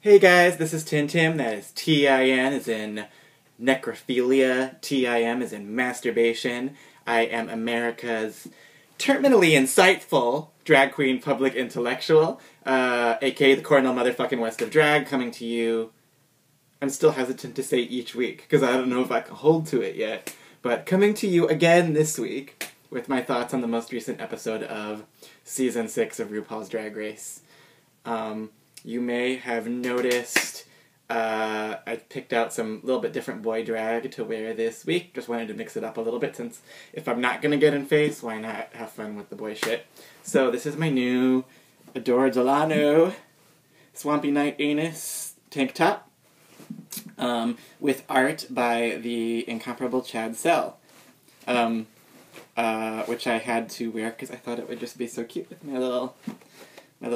Hey guys, this is TinTim, that is T-I-N as in necrophilia, T-I-M as in masturbation. I am America's terminally insightful drag queen public intellectual, aka the Cornell motherfucking West of Drag, coming to you. I'm still hesitant to say each week, because I don't know if I can hold to it yet, but coming to you again this week with my thoughts on the most recent episode of Season 6 of RuPaul's Drag Race. You may have noticed I picked out some little bit different boy drag to wear this week. Just wanted to mix it up a little bit, since if I'm not going to get in face, why not have fun with the boy shit? So this is my new Adore Delano Swampy Night Anus tank top with art by the incomparable Chad Sell, which I had to wear because I thought it would just be so cute with my little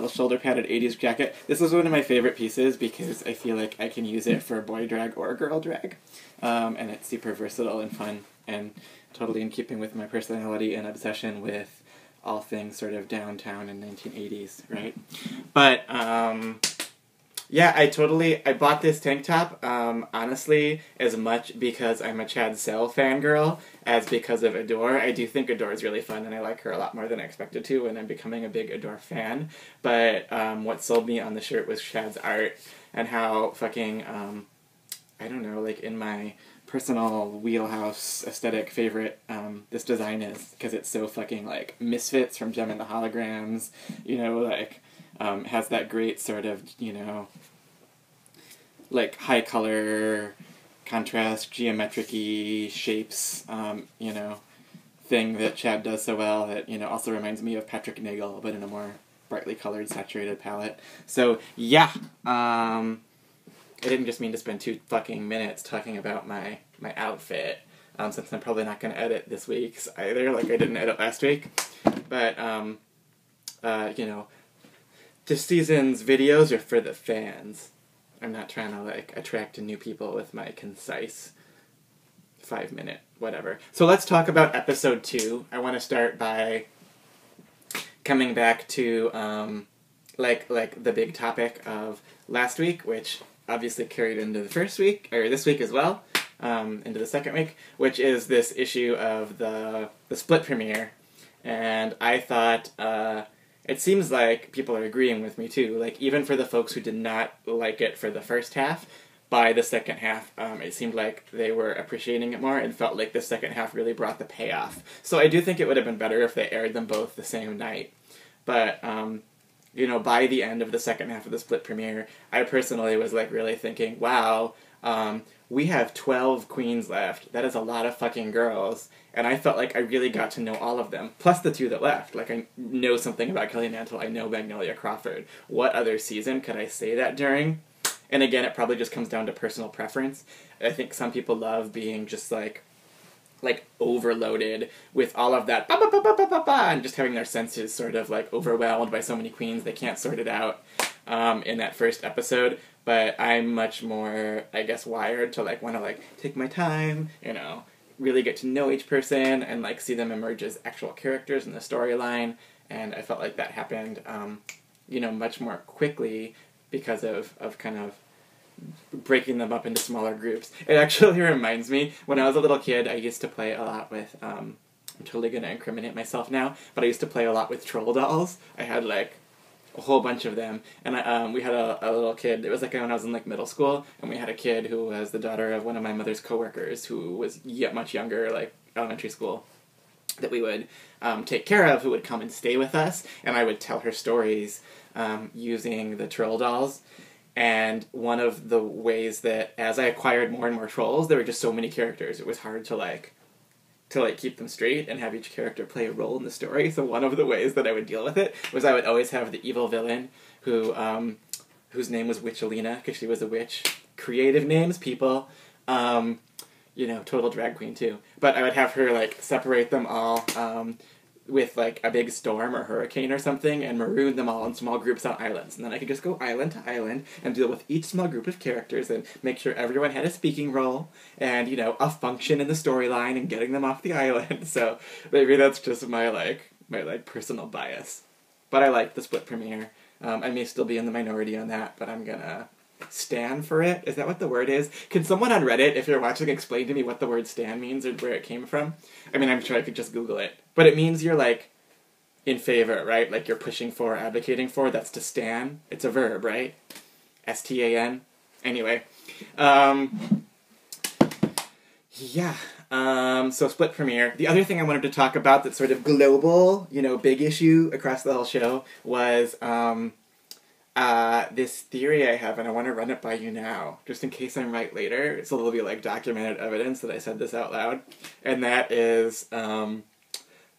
shoulder-padded 80s jacket. This is one of my favorite pieces because I feel like I can use it for boy drag or girl drag. And it's super versatile and fun and totally in keeping with my personality and obsession with all things sort of downtown and 1980s, right? But, yeah, I bought this tank top, honestly, as much because I'm a Chad Sell fangirl as because of Adore. I do think Adore is really fun, and I like her a lot more than I expected to, and I'm becoming a big Adore fan. But what sold me on the shirt was Chad's art, and how fucking, I don't know, like, in my personal wheelhouse aesthetic favorite this design is, because it's so fucking, like, Misfits from Gem and the Holograms, you know, like, has that great sort of, you know, like high color, contrast, geometric-y shapes, you know, thing that Chad does so well that, you know, also reminds me of Patrick Nagel, but in a more brightly colored, saturated palette. So, yeah, I didn't just mean to spend 2 fucking minutes talking about my outfit, since I'm probably not going to edit this week's either, like I didn't edit last week. But, you know, this season's videos are for the fans. I'm not trying to, like, attract new people with my concise 5-minute whatever. So let's talk about episode 2. I want to start by coming back to, like the big topic of last week, which obviously carried into the first week, or this week as well, into the second week, which is this issue of the split premiere. And I thought, it seems like people are agreeing with me too. Like, even for the folks who did not like it for the first half, by the second half, it seemed like they were appreciating it more and felt like the second half really brought the payoff. So I do think it would have been better if they aired them both the same night. But, you know, by the end of the second half of the split premiere, I personally was, like, really thinking, wow, we have 12 queens left. That is a lot of fucking girls. And I felt like I really got to know all of them, plus the 2 that left. Like, I know something about Kelly Mantle, I know Magnolia Crawford. What other season could I say that during? And again, it probably just comes down to personal preference. I think some people love being just, like overloaded with all of that and just having their senses sort of, like, overwhelmed by so many queens they can't sort it out in that first episode. But I'm much more, I guess, wired to, like, want to, like, take my time, you know, really get to know each person and, like, see them emerge as actual characters in the storyline. And I felt like that happened, you know, much more quickly because of kind of breaking them up into smaller groups. It actually reminds me, when I was a little kid, I used to play a lot with, I'm totally going to incriminate myself now, but I used to play a lot with troll dolls. I had, like, a whole bunch of them, and we had a little kid. It was like when I was in, like, middle school, and we had a kid who was the daughter of one of my mother's coworkers who was yet much younger, like elementary school, that we would take care of, who would come and stay with us, and I would tell her stories using the troll dolls. And one of the ways that, as I acquired more and more trolls, there were just so many characters, it was hard to keep them straight and have each character play a role in the story. So one of the ways that I would deal with it was I would always have the evil villain who, whose name was Witchelina, because she was a witch. Creative names, people. You know, total drag queen too. But I would have her, like, separate them all, with, like, a big storm or hurricane or something, and maroon them all in small groups on islands. And then I could just go island to island and deal with each small group of characters and make sure everyone had a speaking role and, you know, a function in the storyline and getting them off the island. So maybe that's just my personal bias. But I liked the split premiere. I may still be in the minority on that, but I'm gonna stan for it. Is that what the word is? Can someone on Reddit, if you're watching, explain to me what the word stan means or where it came from? I mean, I'm sure I could just Google it. But it means you're, like, in favor, right? Like, you're pushing for, advocating for. That's to stan. It's a verb, right? S-T-A-N. Anyway. Yeah. So Split premiere. The other thing I wanted to talk about that's sort of global, you know, big issue across the whole show was this theory I have, and I want to run it by you now, just in case I'm right later. So there'll be, like, documented evidence that I said this out loud. And that is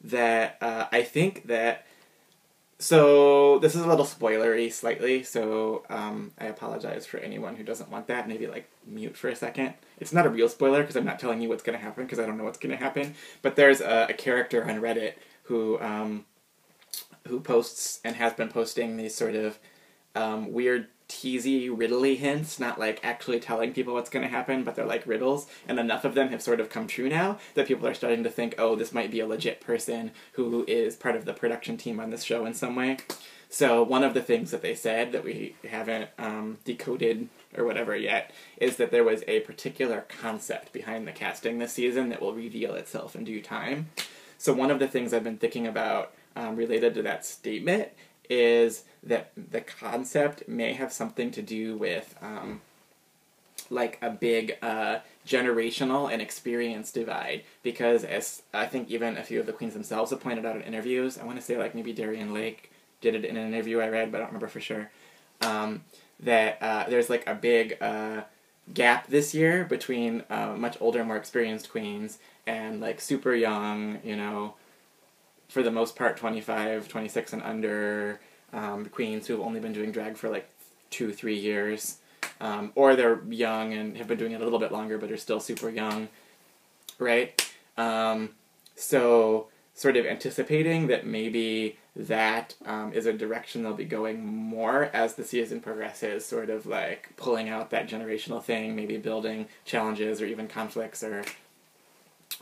that I think that... So, this is a little spoilery, slightly, so I apologize for anyone who doesn't want that. Maybe, like, mute for a second. It's not a real spoiler, because I'm not telling you what's going to happen, because I don't know what's going to happen. But there's a character on Reddit who posts, and has been posting, these sort of weird, teasy, riddly hints, not, like, actually telling people what's going to happen, but they're, like, riddles, and enough of them have sort of come true now that people are starting to think, oh, this might be a legit person who is part of the production team on this show in some way. So one of the things that they said that we haven't decoded or whatever yet is that there was a particular concept behind the casting this season that will reveal itself in due time. So one of the things I've been thinking about related to that statement is that the concept may have something to do with, like, a big generational and experience divide. Because, as I think even a few of the queens themselves have pointed out in interviews, I want to say, like, maybe Darienne Lake did it in an interview I read, but I don't remember for sure, that there's, like, a big gap this year between much older, more experienced queens and, like, super young, you know, for the most part 25, 26 and under queens who have only been doing drag for like 2-3 years, or they're young and have been doing it a little bit longer but are still super young, right? So sort of anticipating that maybe that is a direction they'll be going more as the season progresses, sort of like pulling out that generational thing, maybe building challenges or even conflicts or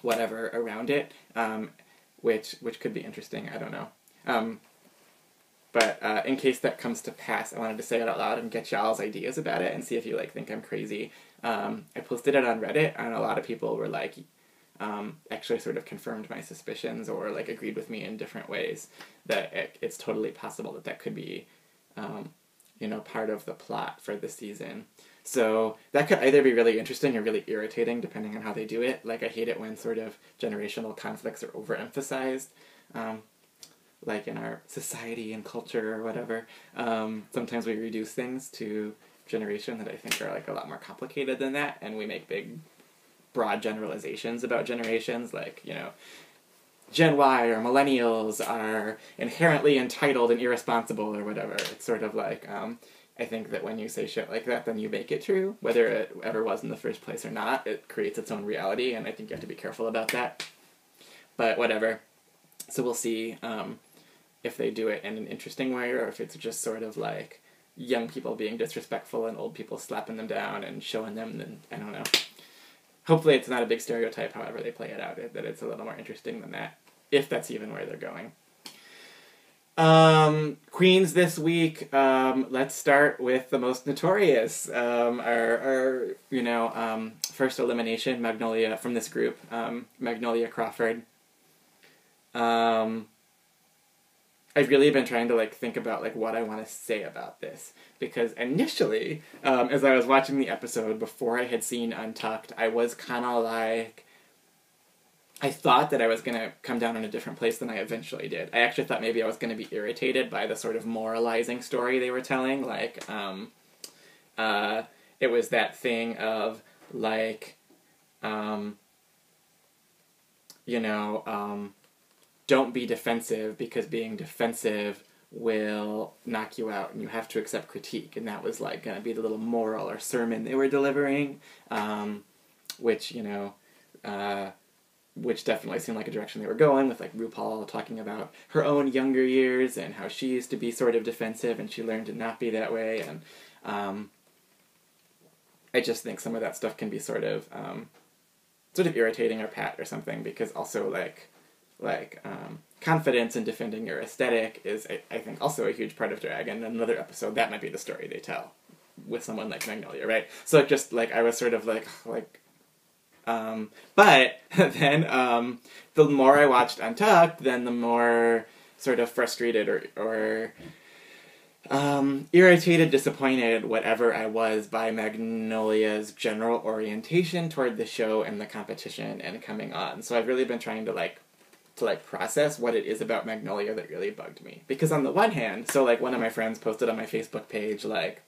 whatever around it, which could be interesting. I don't know. But in case that comes to pass, I wanted to say it out loud and get y'all's ideas about it and see if you, like, think I'm crazy. I posted it on Reddit, and a lot of people were, like, actually sort of confirmed my suspicions or, like, agreed with me in different ways that it's totally possible that that could be, you know, part of the plot for the season. So that could either be really interesting or really irritating, depending on how they do it. Like, I hate it when sort of generational conflicts are overemphasized. Like in our society and culture or whatever, sometimes we reduce things to generation that I think are, like, a lot more complicated than that, and we make big, broad generalizations about generations, like, you know, Gen Y or millennials are inherently entitled and irresponsible or whatever. It's sort of like, I think that when you say shit like that, then you make it true, whether it ever was in the first place or not. It creates its own reality, and I think you have to be careful about that. But whatever. So we'll see if they do it in an interesting way, or if it's just sort of like young people being disrespectful and old people slapping them down and showing them, then I don't know. Hopefully it's not a big stereotype, however they play it out, that it's a little more interesting than that, if that's even where they're going. Queens this week, let's start with the most notorious, our you know, first elimination, Magnolia, from this group, Magnolia Crawford. I've really been trying to, like, think about, like, what I want to say about this, because initially, as I was watching the episode before I had seen Untucked, I was kind of like, I thought that I was going to come down in a different place than I eventually did. I actually thought maybe I was going to be irritated by the sort of moralizing story they were telling, like, it was that thing of, like, you know, don't be defensive, because being defensive will knock you out and you have to accept critique. And that was, like, going to be the little moral or sermon they were delivering, which, you know, which definitely seemed like a direction they were going, with, like, RuPaul talking about her own younger years and how she used to be sort of defensive and she learned to not be that way. And I just think some of that stuff can be sort of irritating or pat or something, because also, like, confidence in defending your aesthetic is, I think, also a huge part of drag, and in another episode, that might be the story they tell. with someone like Magnolia, right? So it just, like, I was sort of but then, the more I watched Untucked, then the more sort of frustrated or irritated, disappointed, whatever I was by Magnolia's general orientation toward the show and the competition and coming on. So I've really been trying to process what it is about Magnolia that really bugged me. Because on the one hand, so, like, one of my friends posted on my Facebook page, like,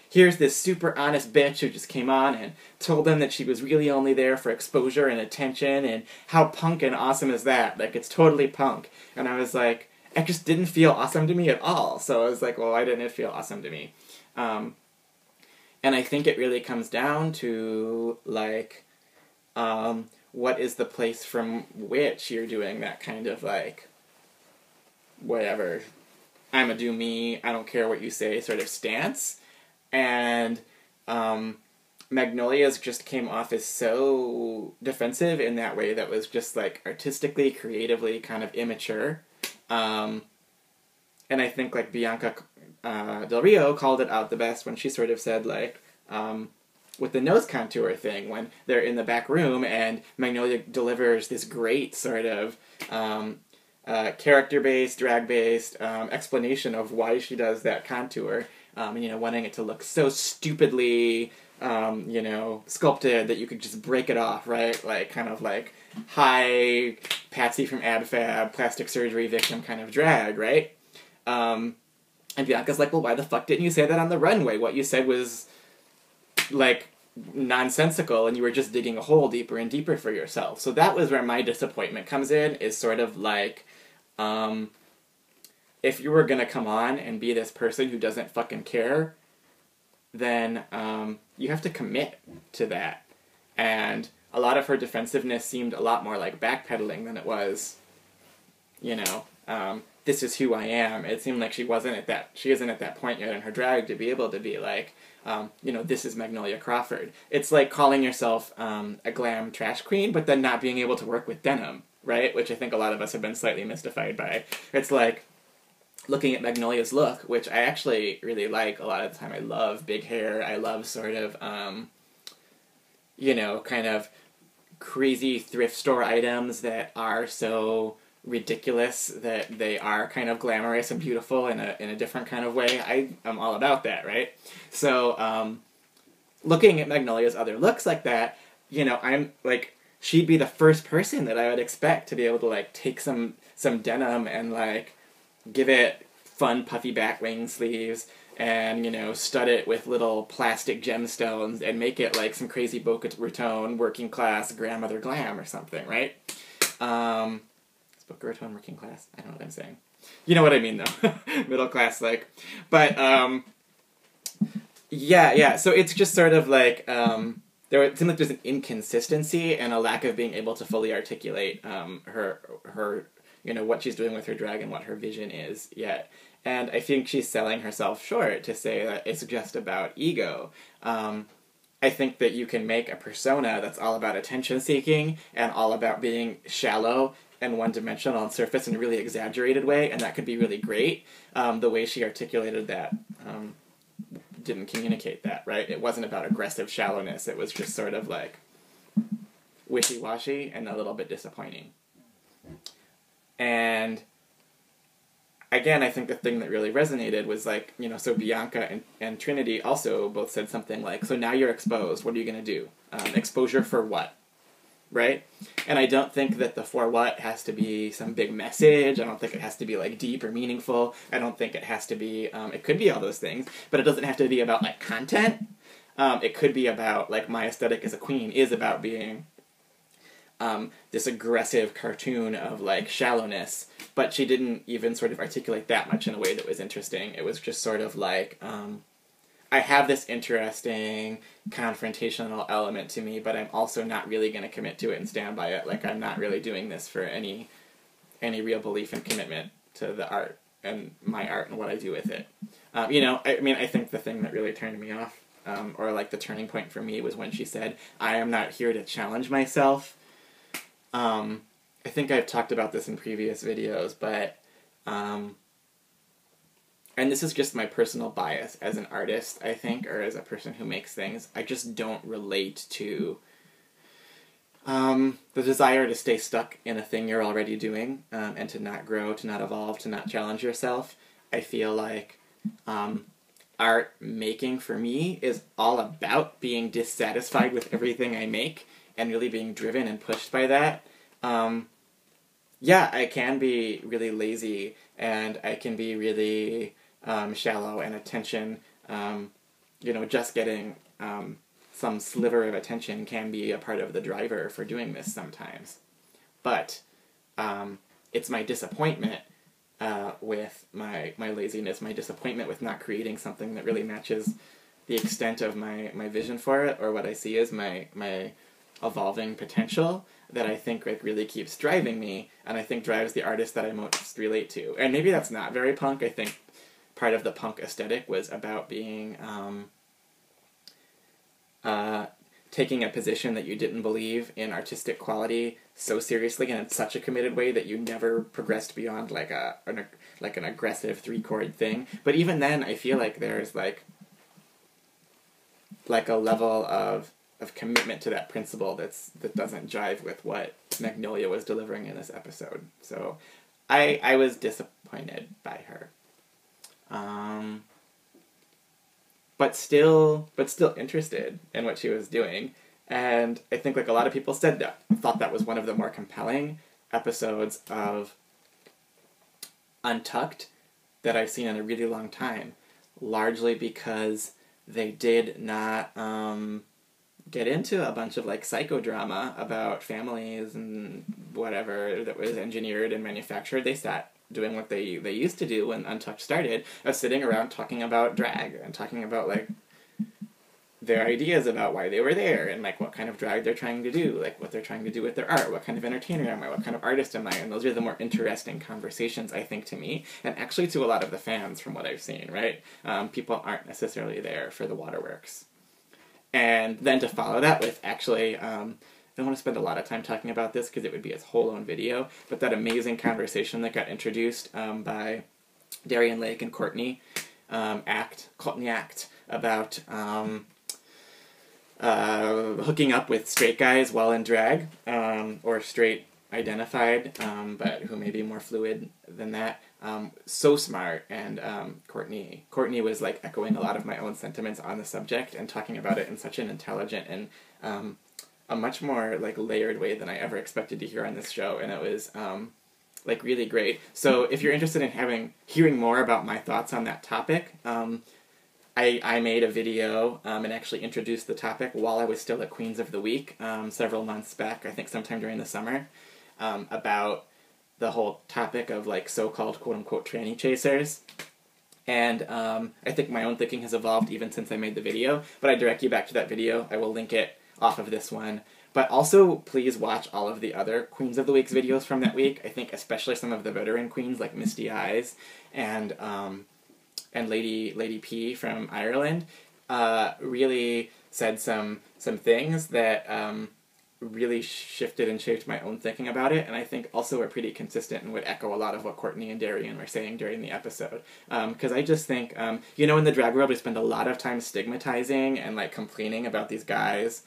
here's this super honest bitch who just came on and told them that she was really only there for exposure and attention, and how punk and awesome is that? Like, it's totally punk. And I was like, it just didn't feel awesome to me at all. So I was like, well, why didn't it feel awesome to me? And I think it really comes down to, like, what is the place from which you're doing that kind of, like, whatever, I'ma do me, I don't care what you say sort of stance. And Magnolia's just came off as so defensive in that way that was just, like, artistically, creatively kind of immature. And I think, like, Bianca Del Rio called it out the best when she sort of said, like, with the nose contour thing, when they're in the back room and Magnolia delivers this great sort of character-based, drag-based explanation of why she does that contour, and, you know, wanting it to look so stupidly, you know, sculpted that you could just break it off, right? Like, kind of like high Patsy from AdFab, plastic surgery victim kind of drag, right? And Bianca's like, well, why the fuck didn't you say that on the runway? What you said was, like, nonsensical, and you were just digging a hole deeper and deeper for yourself. So that was where my disappointment comes in, is sort of like, if you were gonna come on and be this person who doesn't fucking care, then you have to commit to that. And a lot of her defensiveness seemed a lot more like backpedaling than it was, you know, this is who I am. It seemed like she isn't at that point yet in her drag to be able to be like, you know, this is Magnolia Crawford. It's like calling yourself a glam trash queen, but then not being able to work with denim, right? Which I think a lot of us have been slightly mystified by. It's like, looking at Magnolia's look, which I actually really like a lot of the time. I love big hair. I love sort of, you know, kind of crazy thrift store items that are so ridiculous that they are kind of glamorous and beautiful in a different kind of way. I'm all about that, right? So, looking at Magnolia's other looks like that, you know, I'm like, she'd be the first person that I would expect to be able to, like, take some denim and, like, give it fun puffy back wing sleeves and, you know, stud it with little plastic gemstones and make it like some crazy Boca Raton working class grandmother glam or something, right? Is Boca Raton working class? I don't know what I'm saying. You know what I mean, though. Middle class, like. But, yeah, so it's just sort of like, it seems like there's an inconsistency and a lack of being able to fully articulate her you know, what she's doing with her drag and what her vision is yet. And I think she's selling herself short to say that it's just about ego. I think that you can make a persona that's all about attention-seeking and all about being shallow and one-dimensional on surface in a really exaggerated way, and that could be really great. The way she articulated that didn't communicate that, right? It wasn't about aggressive shallowness. It was just sort of like wishy-washy and a little bit disappointing. And again, I think the thing that really resonated was, like, you know, so Bianca and Trinity also both said something like, so now you're exposed, what are you going to do? Exposure for what? Right? And I don't think that the for what has to be some big message. I don't think it has to be, like, deep or meaningful. I don't think it has to be, it could be all those things, but it doesn't have to be about, like, content. It could be about, like, my aesthetic as a queen is about being this aggressive cartoon of, like, shallowness, but she didn't even sort of articulate that much in a way that was interesting. It was just sort of like, I have this interesting confrontational element to me, but I'm also not really going to commit to it and stand by it. Like, I'm not really doing this for any real belief and commitment to the art and my art and what I do with it. You know, I mean, I think the thing that really turned me off, or, like, the turning point for me was when she said, I am not here to challenge myself. I think I've talked about this in previous videos, but I and this is just my personal bias as an artist, I think, or as a person who makes things, I just don't relate to the desire to stay stuck in a thing you're already doing, and to not grow, to not evolve, to not challenge yourself. I feel like art making for me is all about being dissatisfied with everything I make and really being driven and pushed by that. Yeah, I can be really lazy, and I can be really shallow, and attention, just getting some sliver of attention can be a part of the driver for doing this sometimes. But it's my disappointment with my laziness, my disappointment with not creating something that really matches the extent of my vision for it, or what I see as my evolving potential, that I think like really keeps driving me, and I think drives the artist that I most relate to. And maybe that's not very punk. I think part of the punk aesthetic was about being taking a position that you didn't believe in artistic quality so seriously and in such a committed way that you never progressed beyond like an aggressive 3-chord thing. But even then, I feel like there's like a level of commitment to that principle that doesn't jive with what Magnolia was delivering in this episode. So I was disappointed by her. But still interested in what she was doing. And I think like a lot of people thought that was one of the more compelling episodes of Untucked that I've seen in a really long time, largely because they did not get into a bunch of like psychodrama about families and whatever that was engineered and manufactured. They sat doing what they used to do when Untucked started, of sitting around talking about drag and talking about like their ideas about why they were there and like what kind of drag they're trying to do, like what they're trying to do with their art, what kind of entertainer am I, what kind of artist am I, and those are the more interesting conversations, I think, to me, and actually to a lot of the fans from what I've seen, right? People aren't necessarily there for the waterworks. And then to follow that with actually, I don't want to spend a lot of time talking about this because it would be its whole own video, but that amazing conversation that got introduced by Darienne Lake and Courtney Act about hooking up with straight guys while in drag, or straight identified, but who may be more fluid than that. So smart, and Courtney was like echoing a lot of my own sentiments on the subject and talking about it in such an intelligent and a much more like layered way than I ever expected to hear on this show, and it was like really great. So if you're interested in hearing more about my thoughts on that topic, I made a video and actually introduced the topic while I was still at Queens of the Week several months back, I think sometime during the summer, about the whole topic of like so-called quote-unquote tranny chasers. And I think my own thinking has evolved even since I made the video, but I direct you back to that video. I will link it off of this one. But also, please watch all of the other Queens of the Week's videos from that week. I think especially some of the veteran queens like Misty Eyes and Lady P from Ireland really said some things that really shifted and shaped my own thinking about it, and I think also were pretty consistent and would echo a lot of what Courtney and Darienne were saying during the episode. Because I just think, in the drag world we spend a lot of time stigmatizing and like complaining about these guys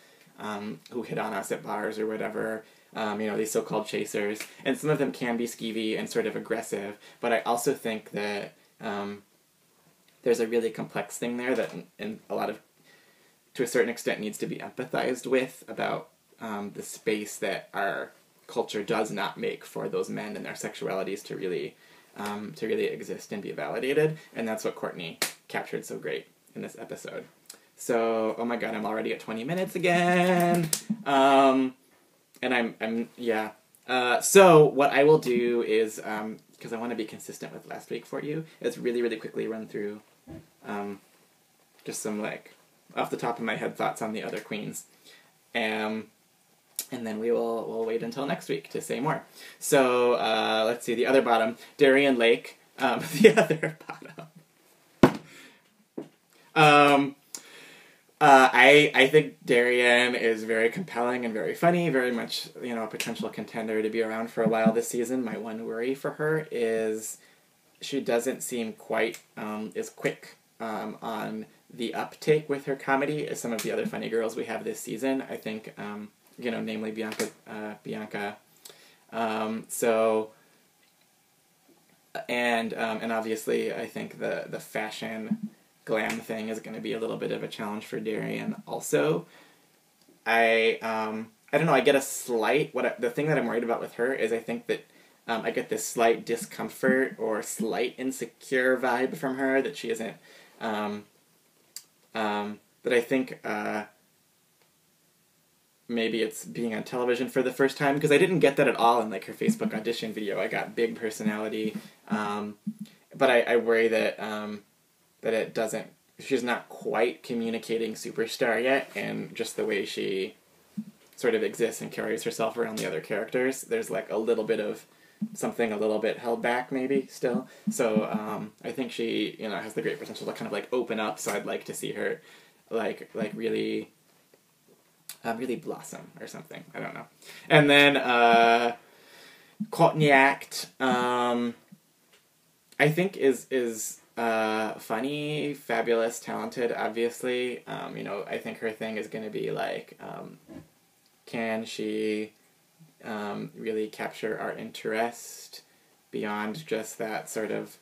who hit on us at bars or whatever, these so-called chasers, and some of them can be skeevy and sort of aggressive, but I also think that there's a really complex thing there that to a certain extent needs to be empathized with about the space that our culture does not make for those men and their sexualities to really exist and be validated, and that's what Courtney captured so great in this episode. So, oh my god, I'm already at 20 minutes again, and so what I will do is, because I want to be consistent with last week for you, is really, really quickly run through just some, like, off the top of my head thoughts on the other queens. And then we'll wait until next week to say more. So, let's see, the other bottom, Darienne Lake, the other bottom. I think Darienne is very compelling and very funny, very much, a potential contender to be around for a while this season. My one worry for her is she doesn't seem quite as quick on the uptake with her comedy as some of the other funny girls we have this season. I think, namely Bianca. So, and obviously I think the fashion glam thing is going to be a little bit of a challenge for Darienne also. I don't know, I get a slight, the thing that I'm worried about with her is I think that I get this slight discomfort or slight insecure vibe from her that she isn't, that I think maybe it's being on television for the first time, because I didn't get that at all in like her Facebook audition video. I got big personality, but I worry that that it doesn't, she's not quite communicating superstar yet, and just the way she sort of exists and carries herself around the other characters, there's like a little bit of something a little bit held back maybe still. So I think she, has the great potential to kind of like open up, so I'd like to see her like really really blossom or something. I don't know. And then Courtney Act, I think is funny, fabulous, talented, obviously. I think her thing is going to be like, can she really capture our interest beyond just that sort of,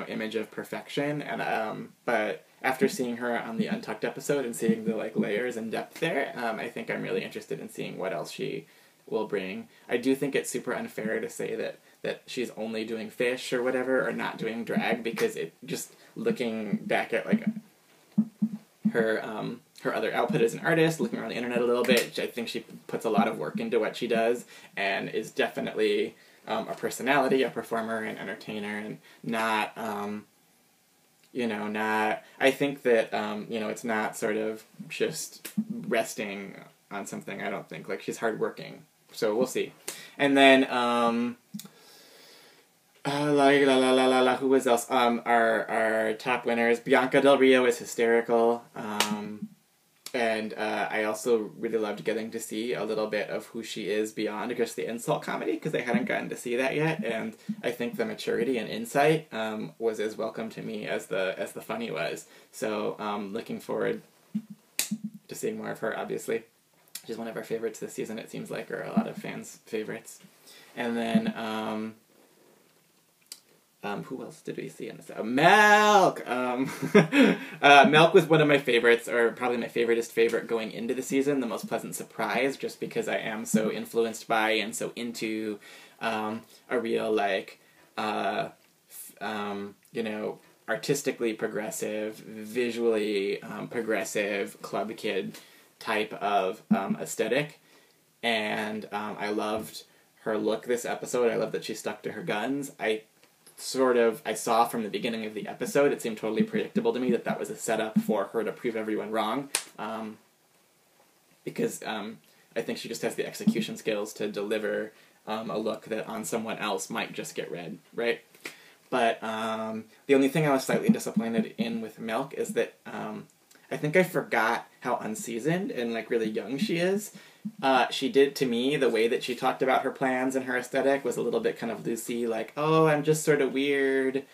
image of perfection. And but after seeing her on the Untucked episode and seeing the like layers and depth there, I think I'm really interested in seeing what else she will bring. I do think it's super unfair to say that she's only doing fish or whatever, or not doing drag, because it just, looking back at like her other output as an artist, looking around the internet a little bit, I think she puts a lot of work into what she does and is definitely a personality, a performer, an entertainer, and not I think that it's not sort of just resting on something. I don't think, like, she's hardworking, so we'll see. And then who was else? Our top winners. Bianca Del Rio is hysterical. And I also really loved getting to see a little bit of who she is beyond just the insult comedy, because I hadn't gotten to see that yet. And I think the maturity and insight was as welcome to me as the funny was. So looking forward to seeing more of her, obviously. She's one of our favorites this season, it seems like, or a lot of fans' favorites. And then who else did we see in this? Milk! Milk was one of my favorites, or probably my favorite going into the season, the most pleasant surprise, just because I am so influenced by and so into a real, like, artistically progressive, visually progressive club kid type of aesthetic. And I loved her look this episode. I love that she stuck to her guns. I saw from the beginning of the episode, it seemed totally predictable to me that was a setup for her to prove everyone wrong, because I think she just has the execution skills to deliver a look that on someone else might just get read, right? But the only thing I was slightly disappointed in with Milk is that I think I forgot how unseasoned and like really young she is. She did, to me, the way that she talked about her plans and her aesthetic was a little bit kind of loosey, like, oh, I'm just sort of weird,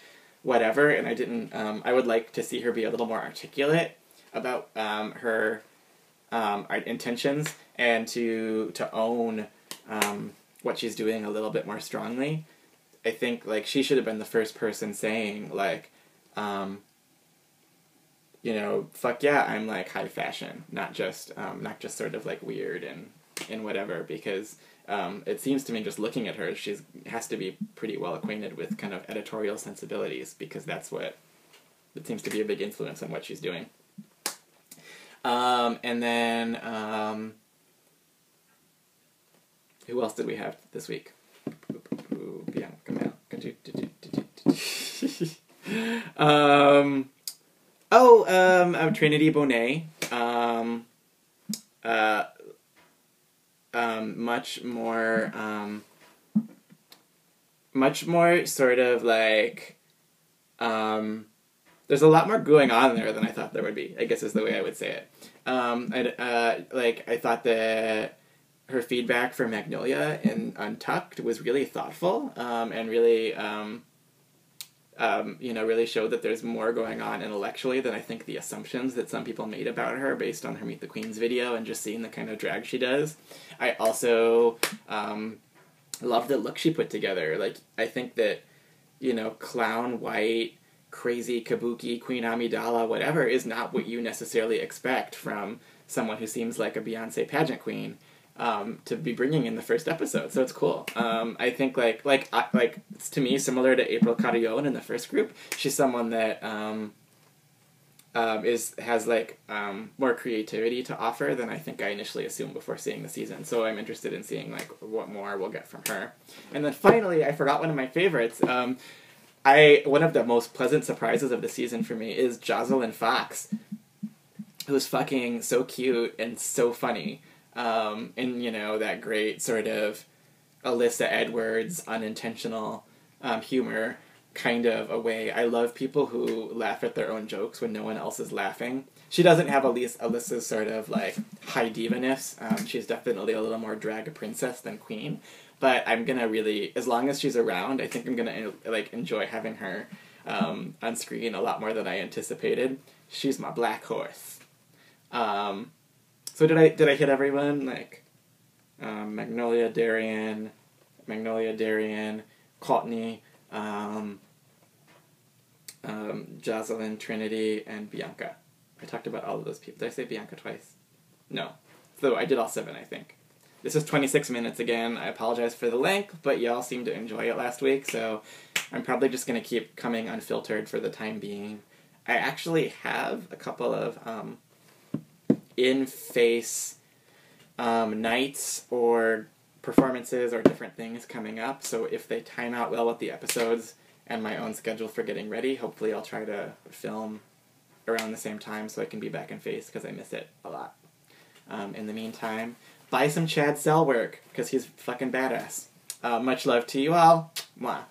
whatever, and I didn't, I would like to see her be a little more articulate about her intentions, and to own what she's doing a little bit more strongly. I think, like, she should have been the first person saying, like, fuck yeah, I'm like high fashion, not just sort of like weird and whatever, because it seems to me, just looking at her, she has to be pretty well acquainted with kind of editorial sensibilities, because it seems to be a big influence on what she's doing. And then who else did we have this week? Bianca. Trina Debone. Much more sort of like, there's a lot more going on there than I thought there would be, I guess is the way I would say it. I thought that her feedback for Magnolia in Untucked was really thoughtful, and really, really showed that there's more going on intellectually than I think the assumptions that some people made about her based on her Meet the Queens video and just seeing the kind of drag she does. I also love the look she put together. Like, I think that, clown white, crazy kabuki, Queen Amidala, whatever, is not what you necessarily expect from someone who seems like a Beyonce pageant queen. To be bringing in the first episode, so it's cool. I think it's, to me, similar to April Carrion in the first group. She's someone that has more creativity to offer than I think I initially assumed before seeing the season. So I'm interested in seeing what more we'll get from her. And then finally, I forgot one of my favorites. One of the most pleasant surprises of the season for me is Joslyn Fox, who's fucking so cute and so funny. And, that great sort of Alyssa Edwards unintentional humor kind of a way. I love people who laugh at their own jokes when no one else is laughing. She doesn't have Alyssa's sort of high diva-ness. She's definitely a little more drag princess than queen. But I'm gonna really, as long as she's around, I think I'm gonna enjoy having her on screen a lot more than I anticipated. She's my black horse. So did I hit everyone? Magnolia, Darienne, Courtney, Joslyn, Trinity, and Bianca. I talked about all of those people. Did I say Bianca twice? No. So I did all 7, I think. This is 26 minutes again. I apologize for the length, but y'all seemed to enjoy it last week, so I'm probably just going to keep coming unfiltered for the time being. I actually have a couple of in-face nights or performances or different things coming up, so if they time out well with the episodes and my own schedule for getting ready, hopefully I'll try to film around the same time so I can be back in face, because I miss it a lot. In the meantime, buy some Chad Cell work, because he's fucking badass. Much love to you all. Mwah.